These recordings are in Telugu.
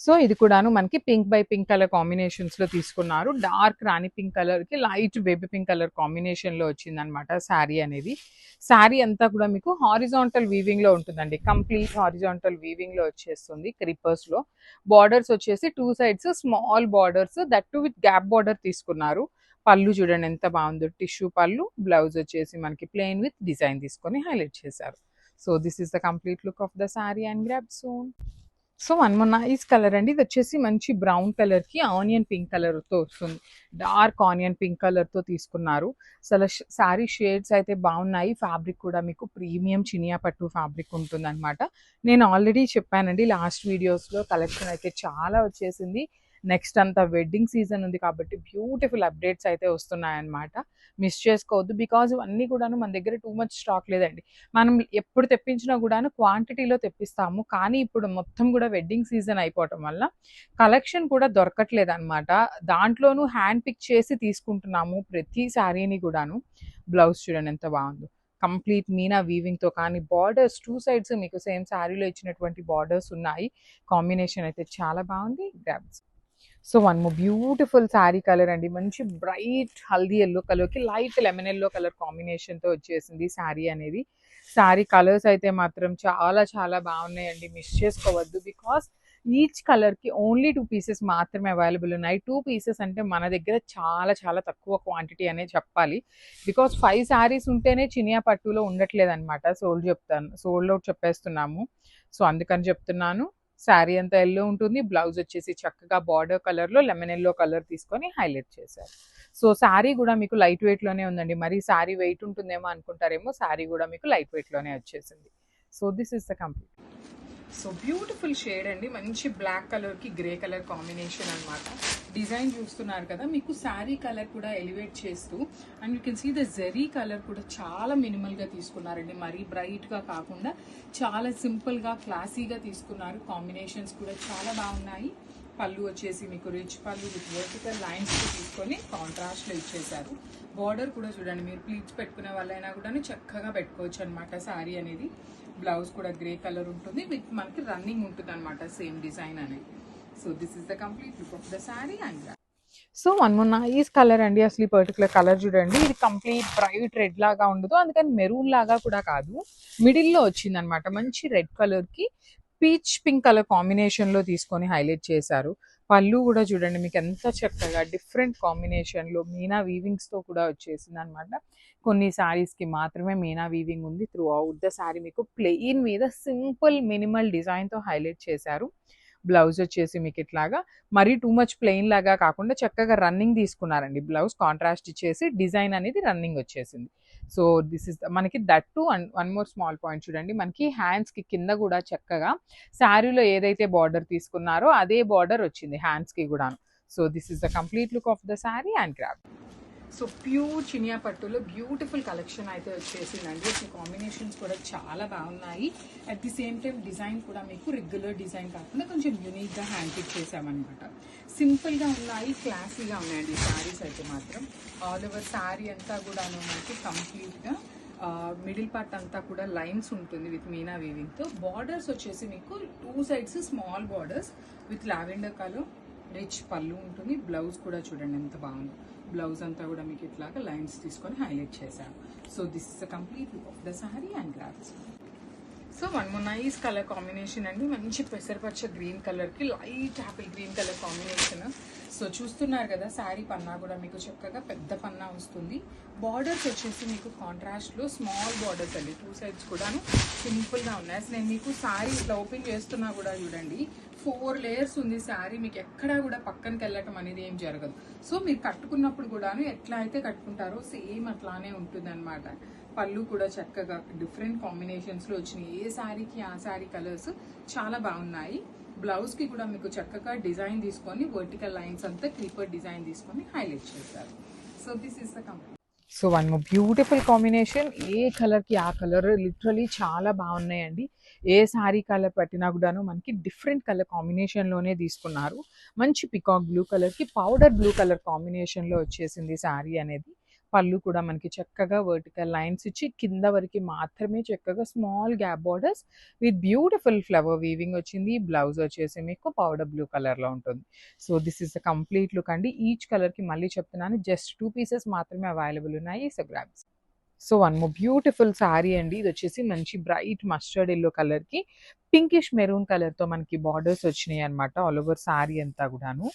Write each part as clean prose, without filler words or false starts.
సో ఇది కూడాను మనకి pink by pink colour combinations లో తీసుకున్నారు. డార్క్ రాణి పింక్ కలర్ కి light baby pink colour combination లో వచ్చిందనమాట శారీ అనేది. శారీ అంతా కూడా మీకు హారిజాంటల్ వీవింగ్ లో ఉంటుందండి. కంప్లీట్ హారిజాంటల్ వీవింగ్ లో వచ్చేస్తుంది. క్రీపర్స్ లో బార్డర్స్ వచ్చేసి 2 sides small borders, that to with gap border తీసుకున్నారు. పళ్ళు చూడండి ఎంత బాగుందో, టిష్యూ పళ్ళు. బ్లౌజ్ వచ్చేసి మనకి ప్లెయిన్ విత్ డిజైన్ తీసుకొని హైలైట్ చేశారు. So this is the complete look of the sari and grab soon. So one more nice colour అండి. ఇది వచ్చేసి మంచి బ్రౌన్ కలర్ కి ఆనియన్ పింక్ కలర్ తో వస్తుంది. డార్క్ ఆనియన్ పింక్ కలర్ తో తీసుకున్నారు. అసలు శారీ షేడ్స్ అయితే బాగున్నాయి. ఫ్యాబ్రిక్ కూడా మీకు ప్రీమియం చినియా పట్టు ఫ్యాబ్రిక్ ఉంటుంది అనమాట. నేను ఆల్రెడీ చెప్పానండి లాస్ట్ వీడియోస్ లో, కలెక్షన్ అయితే చాలా వచ్చేసింది. నెక్స్ట్ అంతా వెడ్డింగ్ సీజన్ ఉంది కాబట్టి బ్యూటిఫుల్ అప్డేట్స్ అయితే వస్తున్నాయన్నమాట. మిస్ చేసుకోవద్దు. బికాజ్ అన్నీ కూడాను మన దగ్గర టూ మచ్ స్టాక్ లేదండి. మనం ఎప్పుడు తెప్పించినా కూడాను క్వాంటిటీలో తెప్పిస్తాము. కానీ ఇప్పుడు మొత్తం కూడా వెడ్డింగ్ సీజన్ అయిపోవటం వల్ల కలెక్షన్ కూడా దొరకట్లేదు అనమాట. దాంట్లోనూ హ్యాండ్ పిక్ చేసి తీసుకుంటున్నాము ప్రతి శారీని కూడాను. బ్లౌజ్ చూడండి ఎంత బాగుందో, కంప్లీట్ మీనా వీవింగ్ తో. కానీ బార్డర్స్ 2 సైడ్స్ మీకు సేమ్ శారీలో ఇచ్చినటువంటి బార్డర్స్ ఉన్నాయి. కాంబినేషన్ అయితే చాలా బాగుంది. Grabs. So one more beautiful sari colour అండి. మంచి బ్రైట్ హల్దీ ఎల్లో కలర్కి లైట్ లెమన్ ఎల్లో కలర్ కాంబినేషన్తో వచ్చేసింది శారీ అనేది. శారీ కలర్స్ అయితే మాత్రం చాలా చాలా బాగున్నాయండి. మిస్ చేసుకోవద్దు. బికాస్ ఈచ్ కలర్కి ఓన్లీ 2 పీసెస్ మాత్రమే అవైలబుల్ ఉన్నాయి. 2 పీసెస్ అంటే మన దగ్గర చాలా చాలా తక్కువ క్వాంటిటీ అనే చెప్పాలి. బికాస్ 5 శారీస్ ఉంటేనే చినియా పట్టులో ఉండట్లేదు అనమాట. Sold out చెప్పేస్తున్నాము. సో అందుకని చెప్తున్నాను. శారీ అంతా ఎల్లో ఉంటుంది. బ్లౌజ్ వచ్చేసి చక్కగా బార్డర్ కలర్లో లెమన్ ఎల్లో కలర్ తీసుకొని హైలైట్ చేశారు. సో శారీ కూడా మీకు లైట్ వెయిట్లోనే ఉందండి. మరి శారీ వెయిట్ ఉంటుందేమో అనుకుంటారేమో, శారీ కూడా మీకు లైట్ వెయిట్లోనే వచ్చేసింది. So this is the complete. So beautiful shade అండి. మంచి బ్లాక్ కలర్కి గ్రే కలర్ కాంబినేషన్ అనమాట. డిజైన్ చూస్తున్నారు కదా, మీకు శారీ కలర్ కూడా ఎలివేట్ చేస్తూ, and you can see the zari colour కూడా చాలా మినిమల్గా తీసుకున్నారండి. మరీ బ్రైట్గా కాకుండా చాలా సింపుల్గా క్లాసీగా తీసుకున్నారు. కాంబినేషన్స్ కూడా చాలా బాగున్నాయి. పళ్ళు వచ్చేసి మీకు రిచ్ పళ్ళు విత్ వర్టికల్ లైన్స్ తీసుకొని కాంట్రాస్ట్లో ఇచ్చేసారు. బార్డర్ కూడా చూడండి, మీరు ప్లీట్స్ పెట్టుకునే వాళ్ళైనా కూడా చక్కగా పెట్టుకోవచ్చు అనమాట శారీ అనేది. బ్లౌజ్ కూడా గ్రే కలర్ ఉంటుంది విత్ మనకి రన్నింగ్ ఉంటుంది అనమాట సేమ్ డిజైన్ అనేది. So this is the complete look of the sari and so one more nice colour అండి. అసలు ఈ పర్టికులర్ కలర్ చూడండి, ఇది కంప్లీట్ బ్రైట్ రెడ్ లాగా ఉండదు, అందుకని మెరూన్ లాగా కూడా కాదు, మిడిల్లో వచ్చింది అనమాట. మంచి రెడ్ కలర్కి పీచ్ పింక్ కలర్ కాంబినేషన్లో తీసుకొని హైలైట్ చేశారు. పళ్ళు కూడా చూడండి మీకు ఎంత చక్కగా డిఫరెంట్ కాంబినేషన్లో మీనా వీవింగ్స్తో కూడా వచ్చేసింది అనమాట. కొన్ని శారీస్కి మాత్రమే మీనా వీవింగ్ ఉంది. త్రూ అవుట్ ద శారీ మీకు ప్లెయిన్ మీద సింపుల్ మినిమల్ డిజైన్తో హైలైట్ చేశారు. బ్లౌజ్ వచ్చేసి మీకు ఇట్లాగా మరీ టూ మచ్ ప్లెయిన్ లాగా కాకుండా చక్కగా రన్నింగ్ తీసుకున్నారండి. బ్లౌజ్ కాంట్రాస్ట్ ఇచ్చేసి డిజైన్ అనేది రన్నింగ్ వచ్చేసింది. సో దిస్ ఇస్ మనకి that to one more small point చూడండి, మనకి హ్యాండ్స్కి కింద కూడా చక్కగా శారీలో ఏదైతే బార్డర్ తీసుకున్నారో అదే బార్డర్ వచ్చింది హ్యాండ్స్కి కూడాను. So this is the complete look of the sari and grab. So pure Chiniya పట్టులో బ్యూటిఫుల్ కలెక్షన్ అయితే వచ్చేసిందండి. అసలు కాంబినేషన్స్ కూడా చాలా బాగున్నాయి. At the same time design కూడా మీకు రెగ్యులర్ డిజైన్ కాకుండా కొంచెం యూనిక్గా హ్యాండ్ పిక్ చేసామన్నమాట. సింపుల్గా ఉన్నాయి, క్లాసీగా ఉన్నాయండి శారీస్ అయితే మాత్రం. ఆల్ ఓవర్ శారీ అంతా కూడా మనకి కంప్లీట్గా మిడిల్ పార్ట్ అంతా కూడా లైన్స్ ఉంటుంది విత్ మీనా వీవింగ్తో. బార్డర్స్ వచ్చేసి మీకు 2 sides small borders with lavender colour rich పళ్ళు ఉంటుంది. బ్లౌజ్ కూడా చూడండి ఎంత బాగుంది. బ్లౌజ్ అంతా కూడా మీకు ఇట్లాగా లైన్స్ తీసుకొని హైలైట్ చేశాను. So this is the complete look of the sari and graphs. So one more nice colour combination అండి. మంచి పెసరపచ్చ గ్రీన్ కలర్కి light Apple green colour combination. So చూస్తున్నారు కదా, శారీ పన్నా కూడా మీకు చక్కగా పెద్ద పన్నా వస్తుంది. బార్డర్స్ వచ్చేసి మీకు కాంట్రాస్ట్లో స్మాల్ బార్డర్స్ అండి. 2 సైడ్స్ కూడాను సింపుల్గా ఉన్నాయి. అసలు నేను మీకు శారీ ఇట్లా ఓపెన్ చేస్తున్నా కూడా చూడండి 4 లేయర్స్ ఉంది శారీ. మీకు ఎక్కడా కూడా పక్కనకి వెళ్ళటం అనేది ఏం జరగదు. సో మీరు కట్టుకున్నప్పుడు కూడాను ఎట్లా అయితే కట్టుకుంటారో సేమ్ అట్లానే ఉంటుంది అనమాట. పళ్ళు కూడా చక్కగా డిఫరెంట్ కాంబినేషన్స్లో వచ్చినాయి. ఏ శారీకి ఆ శారీ కలర్స్ చాలా బాగున్నాయి. బ్లౌజ్కి కూడా మీకు చక్కగా డిజైన్ తీసుకొని వర్టికల్ లైన్స్ అంతా క్రీపర్ డిజైన్ తీసుకొని హైలైట్ చేస్తారు. So this is the complete. So one more beautiful combination. ఏ కలర్కి ఆ కలర్ లిటరలీ చాలా బాగున్నాయండి. ఏ శారీ కలర్ పట్టినా కూడాను మనకి డిఫరెంట్ కలర్ కాంబినేషన్లోనే తీసుకున్నారు. మంచి పికాక్ బ్లూ కలర్కి పౌడర్ బ్లూ కలర్ కాంబినేషన్లో వచ్చేసింది శారీ అనేది. పళ్ళు కూడా మనకి చక్కగా వర్టికల్ లైన్స్ ఇచ్చి కింద వరకు మాత్రమే చక్కగా small gap borders with beautiful flower weaving వచ్చింది. బ్లౌజ్ వచ్చేసి మీకు పౌడర్ బ్లూ కలర్లో ఉంటుంది. So this is the complete look అండి. ఈచ్ కలర్కి మళ్ళీ చెప్తున్నాను, జస్ట్ 2 పీసెస్ మాత్రమే అవైలబుల్ ఉన్నాయి. So grabs. So one more beautiful sari అండి. ఇది వచ్చేసి మంచి బ్రైట్ మస్టర్డ్ ఎల్లో కలర్కి పింకిష్ మెరూన్ కలర్తో మనకి బార్డర్స్ వచ్చినాయి అనమాట ఆల్ ఓవర్ శారీ అంతా కూడాను.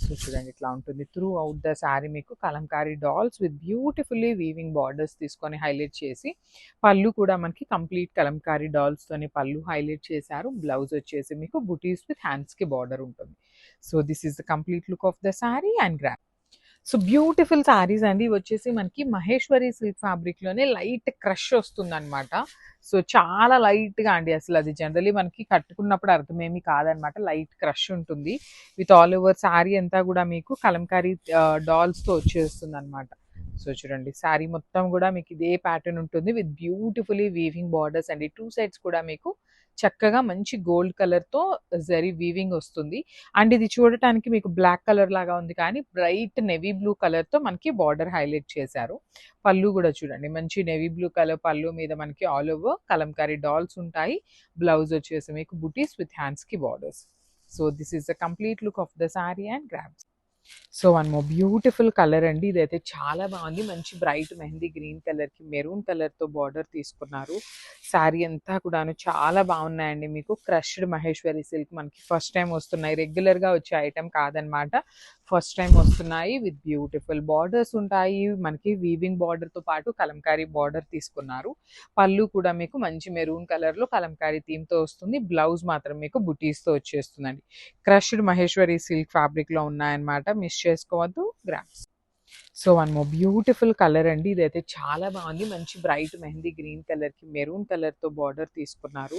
సో చూడండి ఇట్లా ఉంటుంది. త్రూ అవుట్ ద శారీ మీకు Kalamkari dolls with beautifully weaving borders తీసుకొని హైలైట్ చేసి, పళ్ళు కూడా మనకి కంప్లీట్ కలంకారీ డాల్స్తోని పళ్ళు హైలైట్ చేశారు. బ్లౌజ్ వచ్చేసి మీకు బుటీస్ విత్ హ్యాండ్స్కి బార్డర్ ఉంటుంది. So this is the complete look of the sari and grand. So beautiful saris అండి. ఇవి వచ్చేసి మనకి మహేశ్వరి సిల్క్ ఫ్యాబ్రిక్లోనే లైట్ క్రష్ వస్తుందన్నమాట. సో చాలా లైట్గా అండి, అసలు అది జనరలీ మనకి కట్టుకున్నప్పుడు అర్థమేమి కాదనమాట. లైట్ క్రష్ ఉంటుంది. విత్ ఆల్ ఓవర్ శారీ అంతా కూడా మీకు కలంకారీ డాల్స్తో వచ్చేస్తుంది అనమాట. సో చూడండి శారీ మొత్తం కూడా మీకు ఇదే ప్యాటర్న్ ఉంటుంది విత్ బ్యూటిఫుల్లీ వీవింగ్ బార్డర్స్ అండి. 2 సైడ్స్ కూడా మీకు చక్కగా మంచి గోల్డ్ కలర్తో జరీ వీవింగ్ వస్తుంది. అండ్ ఇది చూడటానికి మీకు బ్లాక్ కలర్ లాగా ఉంది, కానీ బ్రైట్ నెవీ బ్లూ కలర్తో మనకి బార్డర్ హైలైట్ చేశారు. పళ్ళు కూడా చూడండి మంచి నెవీ బ్లూ కలర్ పళ్ళు మీద మనకి ఆల్ ఓవర్ కలంకారీ డాల్స్ ఉంటాయి. బ్లౌజ్ వచ్చేసి మీకు బుటీస్ విత్ హ్యాండ్స్కి borders. So this is the complete look of the sari and grabs. So one more beautiful colour అండి. ఇదైతే చాలా బాగుంది. మంచి బ్రైట్ మెహందీ గ్రీన్ కలర్కి మెరూన్ కలర్తో బార్డర్ తీసుకున్నారు. శారీ అంతా కూడాను చాలా బాగున్నాయండి. మీకు క్రష్డ్ మహేశ్వరి సిల్క్ మనకి ఫస్ట్ టైం వస్తున్నాయి. రెగ్యులర్గా వచ్చే ఐటెం కాదనమాట, ఫస్ట్ టైం వస్తున్నాయి. విత్ బ్యూటిఫుల్ బార్డర్స్ ఉంటాయి. మనకి వీవింగ్ బార్డర్తో పాటు కలంకారీ బార్డర్ తీసుకున్నారు. పళ్ళు కూడా మీకు మంచి మెరూన్ కలర్లో కలంకారీ థీమ్తో వస్తుంది. బ్లౌజ్ మాత్రం మీకు బుటీస్తో వచ్చేస్తుందండి. క్రష్డ్ మహేశ్వరి సిల్క్ ఫ్యాబ్రిక్లో ఉన్నాయన్నమాట, మిస్ చేసుకోవద్దు grams. So one more beautiful colour అండి. ఇదైతే చాలా బాగుంది. మంచి బ్రైట్ మెహందీ గ్రీన్ కలర్కి మెరూన్ కలర్తో బార్డర్ తీసుకున్నారు.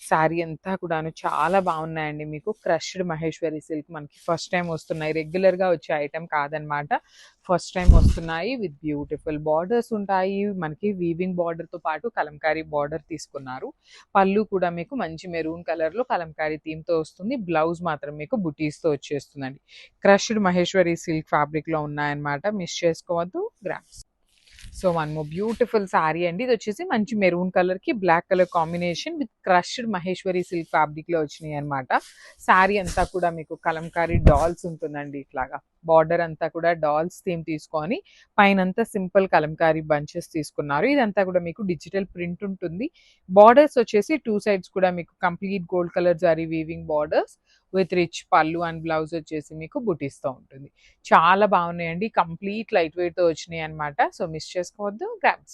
శారీ అంతా కూడాను చాలా బాగున్నాయండి. మీకు క్రష్డ్ మహేశ్వరి సిల్క్ మనకి ఫస్ట్ టైం వస్తున్నాయి. రెగ్యులర్గా వచ్చే ఐటెం కాదనమాట, ఫస్ట్ టైం వస్తున్నాయి. విత్ బ్యూటిఫుల్ బార్డర్స్ ఉంటాయి. మనకి వీవింగ్ బార్డర్తో పాటు కలంకారీ బార్డర్ తీసుకున్నారు. పళ్ళు కూడా మీకు మంచి మెరూన్ కలర్లో కలంకారీ థీమ్తో వస్తుంది. బ్లౌజ్ మాత్రం మీకు బుటీస్తో వచ్చేస్తుందండి. క్రష్డ్ మహేశ్వరి సిల్క్ ఫ్యాబ్రిక్లో ఉన్నాయన్నమాట, మిస్ చేసుకోవద్దు grams. So one more beautiful sari అండి. ఇది వచ్చేసి మంచి మెరూన్ కలర్కి black colour combination with crushed Maheshwari silk ఫ్యాబ్రిక్లో వచ్చినాయి అనమాట. శారీ అంతా కూడా మీకు కలంకారీ డాల్స్ ఉంటుందండి. ఇట్లాగా బార్డర్ అంతా కూడా డాల్స్ థీమ్ తీసుకొని పైనంతా సింపుల్ కలంకారీ బంచెస్ తీసుకున్నారు. ఇదంతా కూడా మీకు డిజిటల్ ప్రింట్ ఉంటుంది. బార్డర్స్ వచ్చేసి 2 సైడ్స్ కూడా మీకు complete gold colour zari weaving borders with rich పళ్ళు అండ్ బ్లౌజ్ వచ్చేసి మీకు బుటీస్తో ఉంటుంది. చాలా బాగున్నాయండి. కంప్లీట్ లైట్ వెయిట్తో వచ్చినాయి అనమాట. సో మిస్ చేసుకోవద్దు గ్రామ్స్.